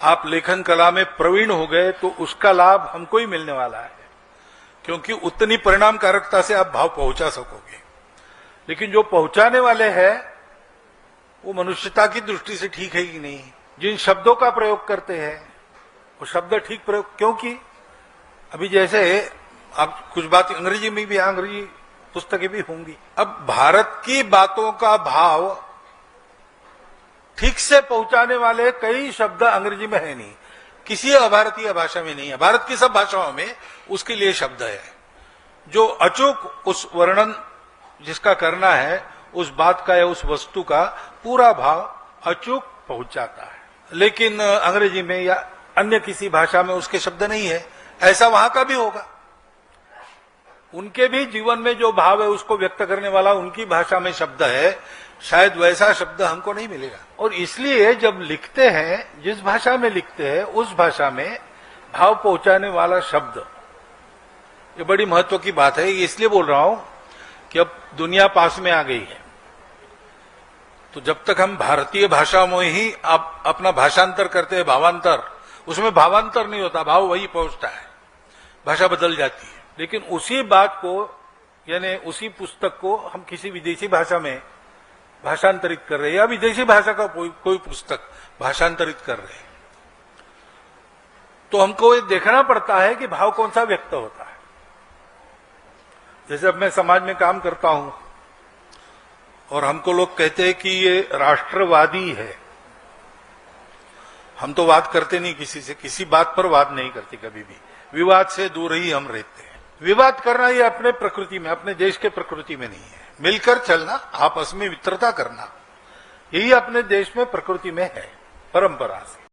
आप लेखन कला में प्रवीण हो गए तो उसका लाभ हमको ही मिलने वाला है, क्योंकि उतनी परिणामकारकता से आप भाव पहुंचा सकोगे। लेकिन जो पहुंचाने वाले हैं वो मनुष्यता की दृष्टि से ठीक है कि नहीं। जिन शब्दों का प्रयोग करते हैं वो शब्द ठीक प्रयोग, क्योंकि अभी जैसे आप कुछ बात अंग्रेजी में भी, अंग्रेजी पुस्तकें भी होंगी। अब भारत की बातों का भाव ठीक से पहुंचाने वाले कई शब्द अंग्रेजी में है नहीं, किसी अभारतीय भाषा में नहीं है। भारत की सब भाषाओं में उसके लिए शब्द है जो अचूक उस वर्णन जिसका करना है, उस बात का या उस वस्तु का पूरा भाव अचूक पहुंचाता है। लेकिन अंग्रेजी में या अन्य किसी भाषा में उसके शब्द नहीं है। ऐसा वहां का भी होगा, उनके भी जीवन में जो भाव है उसको व्यक्त करने वाला उनकी भाषा में शब्द है, शायद वैसा शब्द हमको नहीं मिलेगा। और इसलिए जब लिखते हैं, जिस भाषा में लिखते हैं उस भाषा में भाव पहुंचाने वाला शब्द, ये बड़ी महत्व की बात है। इसलिए बोल रहा हूं कि अब दुनिया पास में आ गई है, तो जब तक हम भारतीय भाषा में ही आप अपना भाषांतर करते हैं, भावांतर, उसमें भावांतर नहीं होता, भाव वही पहुंचता है, भाषा बदल जाती है। लेकिन उसी बात को, यानी उसी पुस्तक को हम किसी विदेशी भाषा में भाषांतरित कर रहे हैं, या विदेशी भाषा का कोई पुस्तक भाषांतरित कर रहे हैं, तो हमको ये देखना पड़ता है कि भाव कौन सा व्यक्त होता है। जैसे अब मैं समाज में काम करता हूं और हमको लोग कहते हैं कि ये राष्ट्रवादी है। हम तो वाद करते नहीं किसी से, किसी बात पर वाद नहीं करते कभी भी, विवाद से दूर ही हम रहते हैं। विवाद करना ये अपने प्रकृति में, अपने देश के प्रकृति में नहीं है। मिलकर चलना, आपस में मित्रता करना, यही अपने देश में प्रकृति में है, परंपरा से।